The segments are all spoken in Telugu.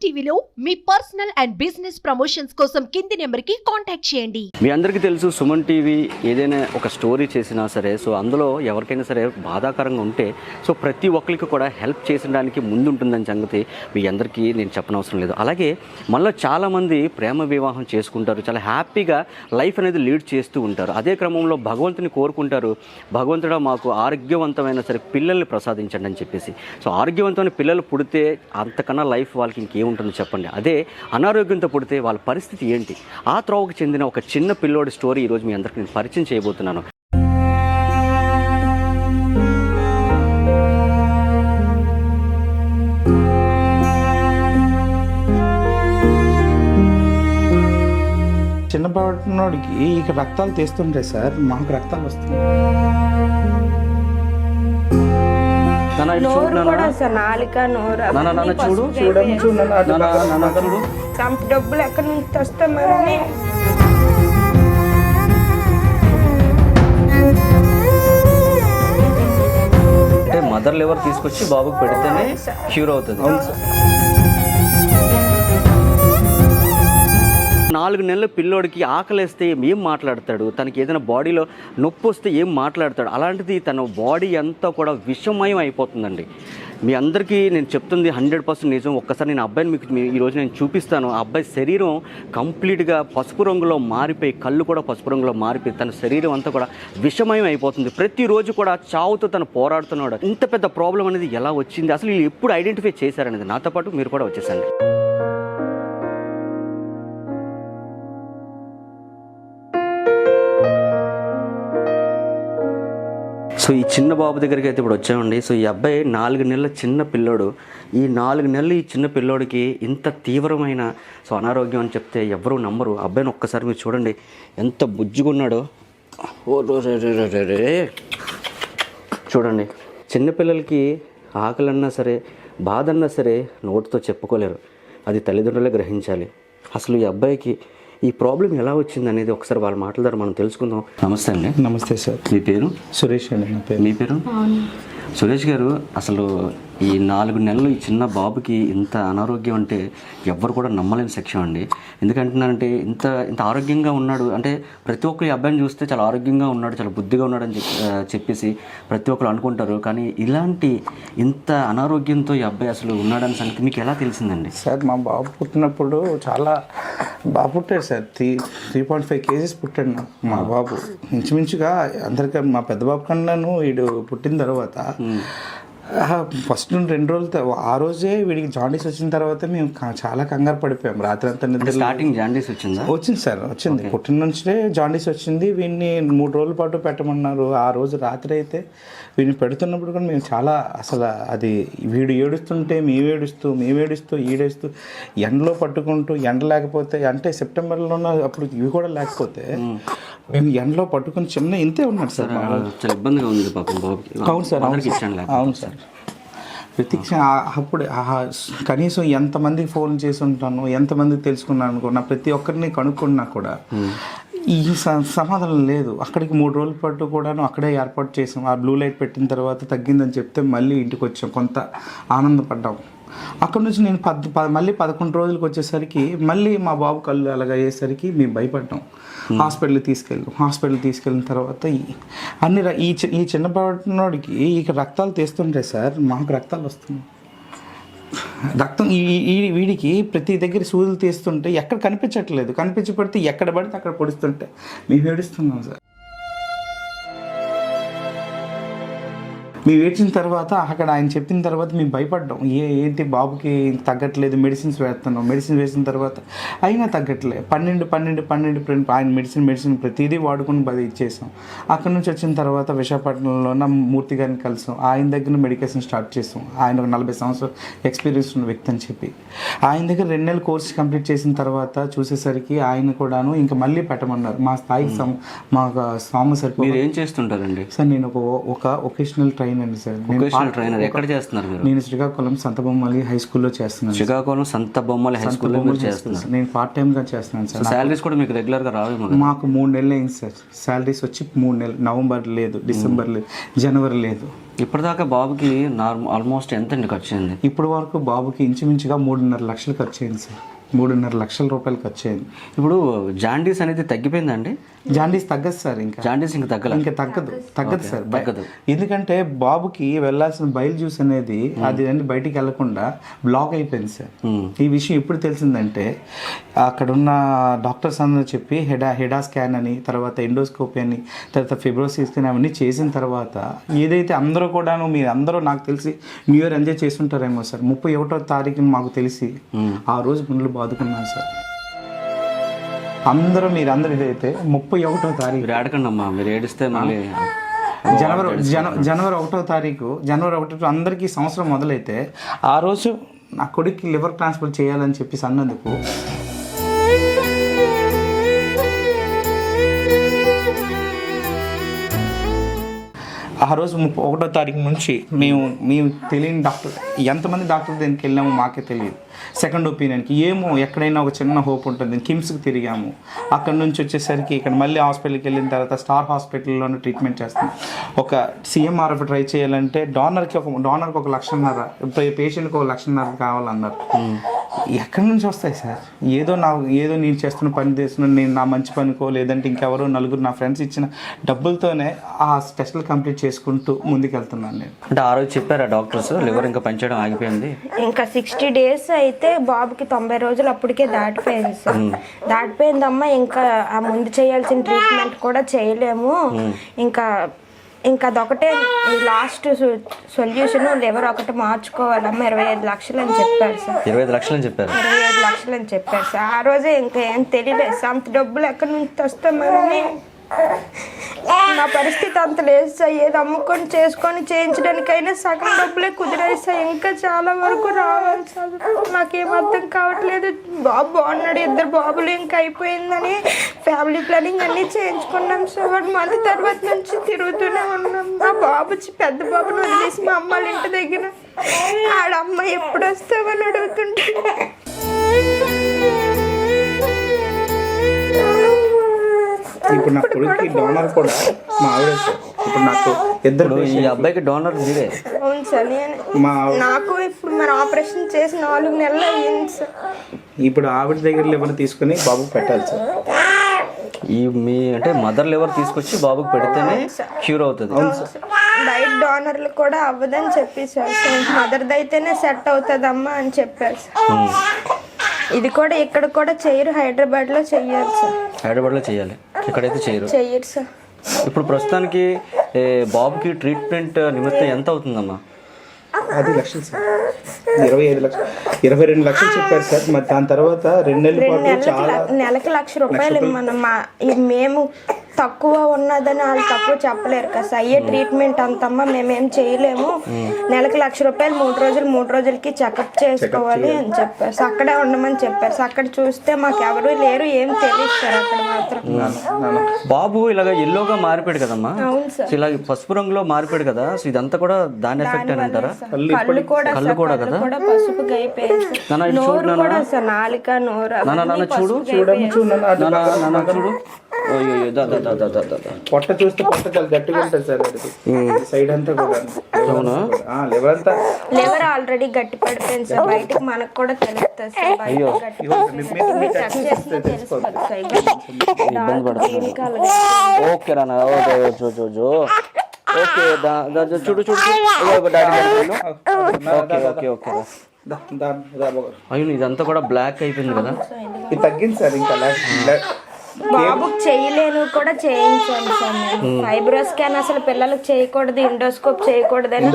టీవీలో మీ పర్సనల్ అండ్ బిజినెస్ ప్రమోషన్స్ కోసం కింది నెంబర్కి కాంటాక్ట్ చేయండి. మీ అందరికీ తెలుసు, సుమన్ టీవీ ఏదైనా ఒక స్టోరీ చేసినా సరే, సో అందులో ఎవరికైనా సరే బాధాకరంగా ఉంటే సో ప్రతి ఒక్కరికి కూడా హెల్ప్ చేసడానికి ముందుంటుందని సంగతి మీ అందరికీ నేను చెప్పనవసరం లేదు. అలాగే మనలో చాలామంది ప్రేమ వివాహం చేసుకుంటారు, చాలా హ్యాపీగా లైఫ్ అనేది లీడ్ చేస్తూ ఉంటారు. అదే క్రమంలో భగవంతుని కోరుకుంటారు, భగవంతుడా మాకు ఆరోగ్యవంతమైన సరే పిల్లల్ని ప్రసాదించండి అని చెప్పేసి. సో ఆరోగ్యవంతమైన పిల్లలు పుడితే అంతకన్నా లైఫ్ వాళ్ళకి ఇంకేముంటుందో చెప్పండి. అదే అనారోగ్యంతో పుడితే వాళ్ళ పరిస్థితి ఏంటి? ఆ త్రోవకు చెందిన ఒక చిన్న పిల్లోడి స్టోరీ ఈరోజు మీ అందరికీ నేను పరిచయం చేయబోతున్నాను. చిన్నపాటినోడికి ఇక రక్తాలు తీస్తుంటాయి సార్, మాకు రక్తాలు వస్తున్నాయి. డబ్బులు ఎక్కడి నుంచి తెస్తామని అంటే మదర్ లివర్ తీసుకొచ్చి బాబుకి పెడితేనే క్యూర్ అవుతుంది. 4 నెలల పిల్లోడికి ఆకలేస్తే ఏం మాట్లాడతాడు, తనకి ఏదైనా బాడీలో నొప్పి వస్తే ఏం మాట్లాడతాడు. అలాంటిది తన బాడీ అంతా కూడా విషమయం అయిపోతుందండి. మీ అందరికీ నేను చెప్తుంది 100% నిజం. ఒక్కసారి నేను అబ్బాయిని మీకు ఈరోజు నేను చూపిస్తాను. ఆ అబ్బాయి శరీరం కంప్లీట్గా పసుపు రంగులో మారిపోయి, కళ్ళు కూడా పసుపు రంగులో మారిపోయి, తన శరీరం అంతా కూడా విషమయం అయిపోతుంది. ప్రతిరోజు కూడా చావుతో తను పోరాడుతున్నాడు. ఇంత పెద్ద ప్రాబ్లం అనేది ఎలా వచ్చింది, అసలు వీళ్ళు ఎప్పుడు ఐడెంటిఫై చేశారనేది నాతో పాటు మీరు కూడా వచ్చేసండి. సో ఈ చిన్న బాబు దగ్గరికి అయితే ఇప్పుడు వచ్చామండి. సో ఈ అబ్బాయి 4 నెలల చిన్న పిల్లోడు. ఈ 4 నెలలు ఈ చిన్న పిల్లోడికి ఇంత తీవ్రమైన సో అనారోగ్యం అని చెప్తే ఎవరూ నమ్మరు. అబ్బాయిని ఒక్కసారి మీరు చూడండి, ఎంత బుజ్జుగున్నాడో. చూడండి, చిన్నపిల్లలకి ఆకలన్నా సరే, బాధ అన్నా సరే నోటితో చెప్పుకోలేరు. అది తల్లిదండ్రులే గ్రహించాలి. అసలు ఈ అబ్బాయికి ఈ ప్రాబ్లం ఎలా వచ్చింది అనేది ఒకసారి వాళ్ళ మాటల ద్వారా మనం తెలుసుకుందాం. నమస్తే అండి. నమస్తే సార్. మీ పేరు? సురేష్ అండి. నా పేరు. మీ పేరు? సురేష్ గారు, అసలు ఈ 4 నెలలు ఈ చిన్న బాబుకి ఇంత అనారోగ్యం అంటే ఎవ్వరు కూడా నమ్మలేని సెక్షన్ అండి. ఎందుకంటున్నారంటే ఇంత ఇంత ఆరోగ్యంగా ఉన్నాడు అంటే ప్రతి ఒక్కరు ఈ అబ్బాయిని చూస్తే చాలా ఆరోగ్యంగా ఉన్నాడు, చాలా బుద్ధిగా ఉన్నాడు అని చెప్పేసి ప్రతి ఒక్కరు అనుకుంటారు. కానీ ఇలాంటి ఇంత అనారోగ్యంతో ఈ అబ్బాయి అసలు ఉన్నాడని సంగతి మీకు ఎలా తెలిసిందండి? సార్, మా బాబు పుట్టినప్పుడు చాలా బాగా పుట్టాడు సార్. 3.5 kgs పుట్టాడు మా బాబు. ఇంచుమించుగా అందరికీ మా పెద్ద బాబు కన్నాను వీడు పుట్టిన తర్వాత ఫస్ట్ 2 రోజులు ఆ రోజే వీడికి జాండీస్ వచ్చిన తర్వాత మేము చాలా కంగారు పడిపోయాం. రాత్రి అంతా నిద్ర. స్టార్టింగ్ జాండీస్ వచ్చిందా? వచ్చింది సార్, వచ్చింది. పుట్టిన నుంచే జాండీస్ వచ్చింది. వీడిని 3 రోజుల పాటు పెట్టమన్నారు. ఆ రోజు రాత్రి అయితే వీడిని పెడుతున్నప్పుడు కూడా మేము చాలా అసలు అది వీడు ఏడుస్తుంటే మేము ఏడుస్తూ ఈడేస్తూ ఎండలో పట్టుకుంటూ, ఎండ లేకపోతే అంటే సెప్టెంబర్లోనే అప్పుడు ఇవి కూడా లేకపోతే మేము ఎండలో పట్టుకుని చిన్న ఇంతే ఉన్నాడు సార్. చాలా ఇబ్బందిగా ఉంది పాపం బాబుకి. అవును సార్, అవును సార్. అప్పుడు కనీసం ఎంతమందికి ఫోన్ చేసి ఉంటాను, ఎంతమందికి తెలుసుకున్నాను అనుకున్నా, ప్రతి ఒక్కరిని కనుక్కున్నా కూడా ఈ సమాధానం లేదు. అక్కడికి 3 రోజుల పాటు కూడాను అక్కడే ఏర్పాటు చేసాం. ఆ బ్లూ లైట్ పెట్టిన తర్వాత తగ్గిందని చెప్తే మళ్ళీ ఇంటికి వచ్చాం. కొంత ఆనందపడ్డాం. అక్కడ నుంచి నేను మళ్ళీ 11 రోజులకు వచ్చేసరికి మళ్ళీ మా బాబు కళ్ళు అలాగ అయ్యేసరికి మేము భయపడ్డాం. హాస్పిటల్కి తీసుకెళ్ళిన తర్వాత ఈ చిన్నపాటినోడికి ఇక రక్తాలు తీస్తుంటాయి సార్, మాకు రక్తాలు వస్తున్నాయి. రక్తం వీడికి ప్రతి దగ్గర సూదులు తీస్తుంటే ఎక్కడ కనిపించట్లేదు. కనిపించబడితే ఎక్కడ పడితే అక్కడ పొడుస్తుంటే మేము ఏడుస్తున్నాం సార్. మేము ఏడ్చిన తర్వాత అక్కడ ఆయన చెప్పిన తర్వాత మేము భయపడ్డాం. ఏంటి బాబుకి తగ్గట్లేదు, మెడిసిన్స్ వేస్తున్నాం. మెడిసిన్ వేసిన తర్వాత అయినా తగ్గట్లేదు. 12 ఆయన మెడిసిన్ ప్రతిదీ వాడుకుని ఇచ్చేసాం. అక్కడ నుంచి వచ్చిన తర్వాత విశాఖపట్నంలో నా మూర్తి గారిని కలిసాం. ఆయన దగ్గర మెడికేషన్ స్టార్ట్ చేసాం. ఆయన ఒక 40 సంవత్సరాలు ఎక్స్పీరియన్స్ ఉన్న వ్యక్తి అని చెప్పి ఆయన దగ్గర 2 నెలలు కోర్స్ కంప్లీట్ చేసిన తర్వాత చూసేసరికి ఆయన కూడాను ఇంకా మళ్ళీ పెట్టమన్నారు. మా స్థాయికి మాకు స్వామి సార్. మీరు ఏం చేస్తుంటారండి? సార్, నేను ఒక ఒకేషనల్ ట్రైనర్ అండి సార్. ట్రైనర్ ఎక్కడ చేస్తున్నారు మీరు? నేను శ్రీకాకుళం సంత బొమ్మలి హై స్కూల్లో చేస్తున్నాను. శ్రీకాకుళం సంత బొమ్మలి హై స్కూల్లో చేస్తున్నాను. నేను పార్ట్ టైమ్గా చేస్తున్నాను సార్. శాలరీస్ కూడా మీకు రెగ్యులర్గా రావేమో? మాకు 3 నెలలు అయింది సార్. శాలరీస్ వచ్చి 3 నెలలు. నవంబర్ లేదు, డిసెంబర్ లేదు, జనవరి లేదు. ఇప్పటిదాకా బాబుకి ఆల్మోస్ట్ ఎంత అండి ఖర్చు అయింది? ఇప్పటి వరకు బాబుకి ఇంచుమించుగా 3.5 లక్షలు ఖర్చు అయింది సార్. 3.5 లక్షల రూపాయలు ఖర్చు అయింది. ఇప్పుడు జాండీస్ అనేది తగ్గిపోయిందండి? జాండీస్ తగ్గదు సార్. జాండీస్ ఇంకా తగ్గదు సార్. తగ్గదు. ఎందుకంటే బాబుకి వెళ్ళాల్సిన బయలు జ్యూస్ అనేది అది అన్ని బయటికి వెళ్లకుండా బ్లాక్ అయిపోయింది సార్. ఈ విషయం ఎప్పుడు తెలిసిందంటే అక్కడ ఉన్న డాక్టర్స్ అందరూ చెప్పి హెడా స్కాన్ అని, తర్వాత ఎండోస్కోపీ అని, తర్వాత ఫిబ్రోసిస్ స్కాన్ అవన్నీ చేసిన తర్వాత ఏదైతే అందరూ కూడాను మీరు అందరూ నాకు తెలిసి న్యూ ఇయర్ ఎంజాయ్ చేస్తుంటారేమో సార్. 31వ తారీఖున మాకు తెలిసి ఆ రోజు గుండెలు బాదుకున్నాను సార్. మీరందరూ ఇదైతే 31వ తారీఖు మీరు ఏడకండి అమ్మా, మీరు ఏడిస్తే మళ్ళీ జనవరి 1వ తారీఖు అందరికీ సంవత్సరం మొదలైతే ఆ రోజు నా కొడుక్కి లివర్ ట్రాన్స్ఫర్ చేయాలని చెప్పేసి అన్నందుకు ఆ రోజు 31వ తారీఖు నుంచి మేము తెలియని డాక్టర్ ఎంతమంది డాక్టర్ దగ్గరికి వెళ్ళామో మాకే తెలియదు. సెకండ్ ఒపీనియన్కి ఏమో ఎక్కడైనా ఒక చిన్న హోప్ ఉంటుంది. కిమ్స్కి తిరిగాము. అక్కడ నుంచి వచ్చేసరికి ఇక్కడ మళ్ళీ హాస్పిటల్కి వెళ్ళిన తర్వాత స్టార్ హాస్పిటల్లోనే ట్రీట్మెంట్ చేస్తాం. ఒక CMRF ట్రై చేయాలంటే డానర్కి 1,50,000, పేషెంట్కి 1,50,000 కావాలన్నారు. ఎక్కడి నుంచి వస్తాయి సార్? ఏదో నేను చేస్తున్న పని చేస్తున్నాను, నేను నా మంచి పనికో లేదంటే ఇంకెవరో నలుగురు నా ఫ్రెండ్స్ ఇచ్చిన డబ్బులతోనే ఆ టెస్టులు కంప్లీట్ చేసుకుంటూ ముందుకెళ్తున్నాను నేను. అంటే ఆ రోజు చెప్పారా డాక్టర్స్ లివర్ ఇంకా పనిచేయడం ఆగిపోయింది, ఇంకా 60 days అయితే బాబుకి 90 రోజులు అప్పటికే దాటిపోయింది సార్. దాటిపోయిందమ్మా, ఇంకా ఆ ముందు చేయాల్సిన ట్రీట్మెంట్ కూడా చేయలేము, ఇంకా అదొకటే లాస్ట్ సొల్యూషన్, లివర్ ఒకటి మార్చుకోవాలమ్మా, 25 లక్షలు అని చెప్పారు సార్. 25 లక్షలు అని చెప్పారు? 25 లక్షలు అని చెప్పారు సార్. ఆ రోజే ఇంకా ఏం తెలియలేదు సార్, అంత డబ్బులు ఎక్కడి నుంచి వస్తామని. నా పరిస్థితి అంత లేదు సార్. ఏది అమ్ముకొని చేసుకొని చేయించడానికైనా సగం డబ్బులే కుదిరాయి సార్. ఇంకా చాలా వరకు రావాలి సార్. నాకేం అర్థం కావట్లేదు. బాబు బాగున్నాడు, 2 బాబులు ఇంకా అయిపోయిందని ఫ్యామిలీ ప్లానింగ్ అన్నీ చేయించుకున్నాం సార్. 1 month తర్వాత నుంచి తిరుగుతూనే ఉన్నాం. మా బాబు పెద్ద బాబుని వదిలేసి మా అమ్మ వాళ్ళ ఇంటి దగ్గర ఆడమ్మ ఎప్పుడు వస్తామని అడుగుతుంటే ఇప్పుడు నా కొడుక్కి డోనర్ కూడా మా ఆవిడ సార్. ఇప్పుడు నాకు 2 ఈ అబ్బాయికి డోనర్ మీరే? అవును సార్. నాకు ఇప్పుడు మరి ఆపరేషన్ చేసి 4 నెలలు అయ్యింది సార్. ఇప్పుడు ఆవిడ దగ్గర లివర్ తీసుకుని బాబుకి పెట్టాలి సార్. మీ అంటే మదర్ లివర్ తీసుకొచ్చి బాబుకి పెడితేనే క్యూర్ అవుతుంది. డైట్ డోనర్లు కూడా అవ్వదని చెప్పేసారు సార్. మదర్ది అయితేనే సెట్ అవుతుందమ్మా అని చెప్పారు సార్. ఇది కూడా ఇక్కడ కూడా చేయరు, హైదరాబాద్లో చెయ్యాలి సార్. హైదరాబాద్లో చేయాలి, ఇక్కడైతే చెయ్యరు సార్. ఇప్పుడు ప్రస్తుతానికి బాబుకి ట్రీట్మెంట్ నిమిత్తం ఎంత అవుతుందమ్మా? 10 లక్షలు సార్. 25 లక్షలు, 22 లక్షలు చెప్పారు సార్. మరి దాని తర్వాత 2 నెలల పాటు చాలా నెలకి 1,00,000 రూపాయలు మనం మేము తక్కువ ఉన్నదని వాళ్ళు తక్కువ చెప్పలేరు కదా సార్. అయ్యే ట్రీట్మెంట్ అంతమ్మా మేమేం చేయలేము, నెలకి 1,00,000 రూపాయలు 3 రోజులకి చెకప్ చేసుకోవాలి అని చెప్పారు సార్. అక్కడే ఉండమని చెప్పారు సార్. అక్కడ చూస్తే మాకు ఎవరు లేరు, ఏం తెలియదు సార్ అక్కడ మాత్రం. బాబు ఇలాగ ఎల్లోగా మారిపోయాడు కదమ్మా, అవును సార్. ఇలా పసుపు రంగులో మారిపోయాడు కదా, సో ఇదంతా కూడా దాని ఎఫెక్ట్ అని అంటారా? కళ్ళు కూడా కదా పసుపుగా అయిపోయింది సార్. నోరు కూడా సార్, నాలుక నోరు చూడు పొట్ట చూస్తే పొట్ట చాలా గట్టిగా ఉంటుంది సార్. సైడ్ అంతా కూడా లివర్ ఆల్రెడీ గట్టి పడిపోయింది సార్. బయటకి మనకు కూడా తెలుస్తుంది సార్. ఓకే రానా, ఓకే చూడు అయ్యో ఇదంతా కూడా బ్లాక్ అయిపోయింది కదా. ఇది తగ్గింది సార్. ఇంకా బాబుకి చేయలేను కూడా చేయించాను సార్ నేను. ఫైబ్రో స్కాన్ అసలు పిల్లలకు చేయకూడదు, ఎండోస్కోప్ చేయకూడదని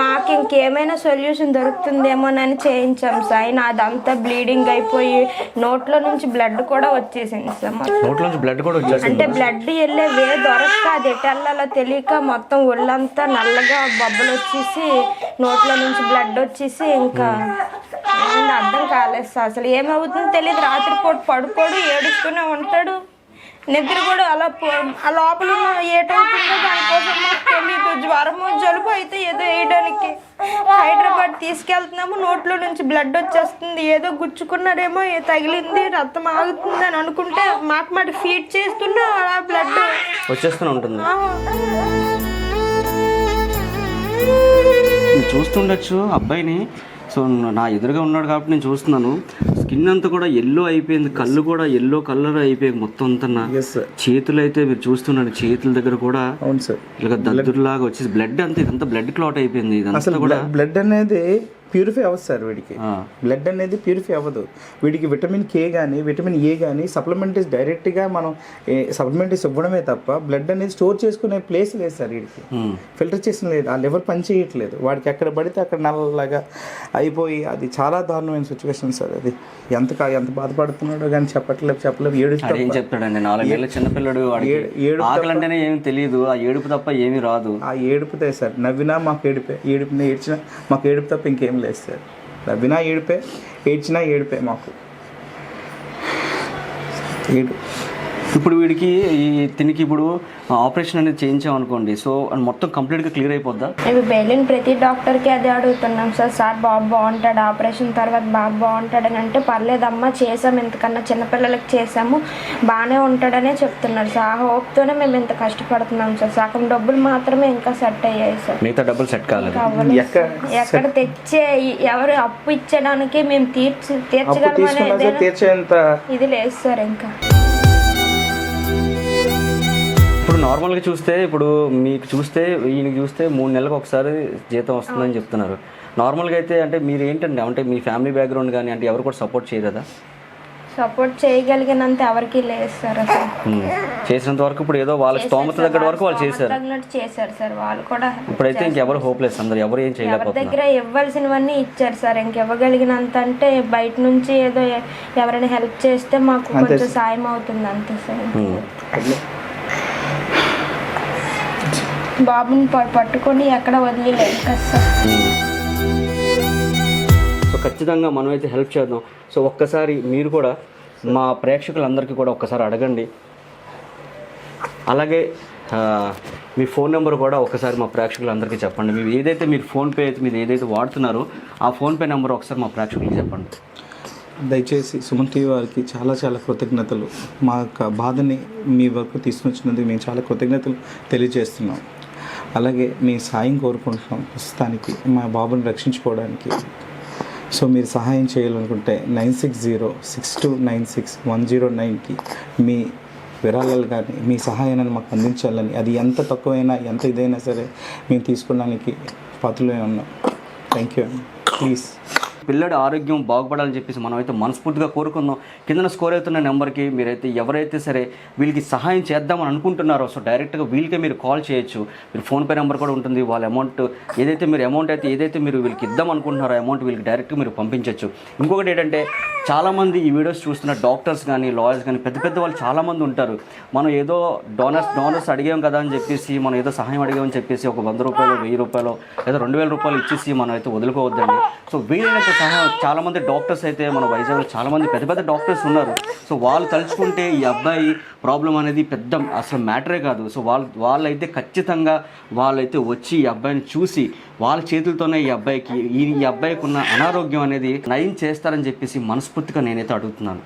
మాకు ఇంకేమైనా సొల్యూషన్ దొరుకుతుందేమోనని చేయించాం సార్. అయినా అదంతా బ్లీడింగ్ అయిపోయి నోట్లో నుంచి బ్లడ్ కూడా వచ్చేసింది సార్. నోట్లో నుంచి బ్లడ్ కూడా వచ్చేసింది అంటే బ్లడ్ వెళ్ళే వే దొరక్క అది ఎటెల్లాలో తెలియక మొత్తం ఒళ్ళంతా నల్లగా బొబ్బలు వచ్చేసి నోట్లో నుంచి బ్లడ్ వచ్చేసి ఇంకా అర్థం కాలేదు సార్. అసలు ఏమవుతుందో తెలియదు. రాత్రిపూట పడుకోడు, ఏడుస్తూనే ఉంటాడు. నిద్ర కూడా అలా ఆ లోపల ఏటవుతుందో దానికోసం మాకు తెలీదు. జ్వరము జలుబు అయితే ఏదో వేయడానికి హైదరాబాద్ తీసుకెళ్తున్నాము, నోట్లో నుంచి బ్లడ్ వచ్చేస్తుంది. ఏదో గుచ్చుకున్నారేమో, తగిలింది, రక్తం ఆగుతుంది అని అనుకుంటే మాకు ఫీడ్ చేస్తున్నా అలా బ్లడ్ వచ్చేస్తూనే ఉంటుంది. మీరు చూస్తుండొచ్చు అబ్బాయిని. సో నా ఎదురుగా ఉన్నాడు కాబట్టి నేను చూస్తున్నాను. స్కిన్ అంతా కూడా ఎల్లో అయిపోయింది, కళ్ళు కూడా ఎల్లో కలర్ అయిపోయింది మొత్తం అంతా. చేతులు అయితే మీరు చూస్తున్నాడు, చేతుల దగ్గర కూడా అవును సార్ ఇలా దద్దులాగా వచ్చేసి బ్లడ్ అంతా ఇదంతా బ్లడ్ క్లాట్ అయిపోయింది. ఇదంతా కూడా బ్లడ్ అనేది ప్యూరిఫై అవ్వదు సార్ వీడికి. బ్లడ్ అనేది ప్యూరిఫై అవ్వదు వీడికి. విటమిన్ కే కానీ విటమిన్ ఏ కానీ సప్లిమెంటరీస్ డైరెక్ట్గా మనం సప్లిమెంటరీస్ ఇవ్వడమే తప్ప బ్లడ్ అనేది స్టోర్ చేసుకునే ప్లేస్ లేదు సార్ వీడికి. ఫిల్టర్ చేసిన లేదు, ఆ లివర్ పని చేయట్లేదు. వాడికి ఎక్కడ పడితే అక్కడ నల్లలాగా అయిపోయి అది చాలా దారుణమైన సిచ్యువేషన్ సార్. అది ఎంత బాధపడుతున్నాడో కానీ చెప్పలేము. ఏం చెప్తాడండి, 4 ఏళ్ళ చిన్నపిల్లడు, ఆకలి అంటేనే ఏమి తెలియదు, ఆ ఏడుపు తప్ప ఏమీ రాదు. ఆ ఏడుపుతే సార్, నవ్వినా మాకు ఏడిపే, ఏడ్చినా మాకు ఏడుపు తప్ప ఇంకేం లేదు సార్. నవ్వినా ఏడిపే, ఏడ్చినా ఏడిపే మాకు. ఇప్పుడు వీడికి తినికి ఇప్పుడు ఆపరేషన్ అనేది చేయించామనుకోండి, సో మొత్తం కంప్లీట్గా క్లియర్ అయిపోద్దా? మేము వెళ్ళిన ప్రతి డాక్టర్కి అదే అడుగుతున్నాం సార్ బాబు బాగుంటాడు, ఆపరేషన్ తర్వాత బాబు బాగుంటాడని అంటే పర్లేదమ్మా చేసాము, ఎంతకన్నా చిన్నపిల్లలకి చేసాము, బాగానే ఉంటాడనే చెప్తున్నారు సార్. ఆ హోప్తోనే మేము ఎంత కష్టపడుతున్నాం సార్. సగం డబ్బులు మాత్రమే ఇంకా సెట్ అయ్యాయి సార్, మిగతా డబ్బులు సెట్ కాలేదు. ఎక్కడ తెచ్చే ఎవరు అప్పు ఇచ్చడానికి మేము తీర్చగలమనేది ఇది లేదు సార్. ఇంకా ఇప్పుడు నార్మల్గా చూస్తే, ఇప్పుడు మీకు చూస్తే ఈయనకి చూస్తే 3 నెలలకు ఒకసారి జీతం వస్తుందని చెప్తున్నారు. నార్మల్గా అయితే అంటే మీరు ఏంటండి, అంటే మీ ఫ్యామిలీ బ్యాక్గ్రౌండ్ కానీ అంటే ఎవరు కూడా సపోర్ట్ చేయలేదా? సపోర్ట్ చేయగలిగినంత ఎవరికి లేదు సార్. అసలు చేసినంత వరకు ఇప్పుడు ఏదో వాళ్ళ స్తోమత దగ్గర వరకు వాళ్ళు చేశారు సార్. వాళ్ళు కూడా ఇప్పుడైతే ఇంకెవరు హోప్లెస్, అందరు ఎవరు ఏం చేయలేకపోతున్నారు. దగ్గర ఇవ్వాల్సినవన్నీ ఇచ్చారు సార్. ఇంకివ్వగలిగినంత అంటే బయట నుంచి ఏదో ఎవరైనా హెల్ప్ చేస్తే మాకు కొంచెం సాయం అవుతుంది అంతే సార్. బాబుని పట్టుకొని ఎక్కడ వదిలేదు కదా సార్. సో ఖచ్చితంగా మనం అయితే హెల్ప్ చేద్దాం. సో ఒక్కసారి మీరు కూడా మా ప్రేక్షకులందరికీ కూడా ఒక్కసారి అడగండి. అలాగే మీ ఫోన్ నెంబర్ కూడా ఒకసారి మా ప్రేక్షకులందరికీ చెప్పండి. మీరు ఏదైతే మీరు ఫోన్పే మీరు ఏదైతే వాడుతున్నారో ఆ ఫోన్పే నెంబర్ ఒకసారి మా ప్రేక్షకులకి చెప్పండి. దయచేసి సుమన్ టీవీ వారికి చాలా కృతజ్ఞతలు. మా యొక్క బాధని మీ వరకు తీసుకొచ్చినందుకు మేము చాలా కృతజ్ఞతలు తెలియజేస్తున్నాం. అలాగే మీ సాయం కోరుకుంటున్నాం ప్రస్తుతానికి మా బాబుని రక్షించుకోవడానికి. సో మీరు సహాయం చేయాలనుకుంటే 9606296109కి మీ విరాళాలు కానీ మీ సహాయాన్ని మాకు అందించాలని, అది ఎంత తక్కువైనా ఎంత ఇదైనా సరే మేము తీసుకోవడానికి పాత్రలో ఉన్నాం. థ్యాంక్ యూ అండి. ప్లీజ్ పిల్లడి ఆరోగ్యం బాగుపడాలని చెప్పేసి మనం అయితే మనస్ఫూర్తిగా కోరుకుందాం. కింద స్కోర్ అవుతున్న నెంబర్కి మీరైతే ఎవరైతే సరే వీళ్ళకి సహాయం చేద్దామని అనుకుంటున్నారో సో డైరెక్ట్గా వీళ్ళకే మీరు కాల్ చేయొచ్చు. మీరు ఫోన్పే నెంబర్ కూడా ఉంటుంది. వాళ్ళ అమౌంట్ ఏదైతే మీరు వీళ్ళకి ఇద్దాం అనుకుంటున్నారో అమౌంట్ వీళ్ళకి డైరెక్ట్గా మీరు పంపించవచ్చు. ఇంకొకటి ఏంటంటే చాలామంది ఈ వీడియోస్ చూస్తున్న డాక్టర్స్ కానీ లాయర్స్ కానీ పెద్ద వాళ్ళు చాలామంది ఉంటారు. మనం ఏదో డోనర్స్ అడిగాం కదా అని చెప్పేసి మనం ఏదో సహాయం అడిగామని చెప్పేసి ఒక 100 రూపాయలు 1000 రూపాయలు లేదా 2000 రూపాయలు ఇచ్చేసి మనం అయితే వదులుకోవద్దండి. సో వీలైనంత సహాయం చాలామంది డాక్టర్స్ అయితే మన వైజాగ్లో చాలామంది పెద్ద డాక్టర్స్ ఉన్నారు. సో వాళ్ళు తలుచుకుంటే ఈ అబ్బాయి ప్రాబ్లం అనేది పెద్ద అసలు మ్యాటరే కాదు. సో వాళ్ళైతే ఖచ్చితంగా వాళ్ళైతే వచ్చి ఈ అబ్బాయిని చూసి వాళ్ళ చేతులతోనే ఈ అబ్బాయికి ఉన్న అనారోగ్యం అనేది నయం చేస్తారని చెప్పేసి మనస్ఫూర్తిగా నేనైతే అడుగుతున్నాను.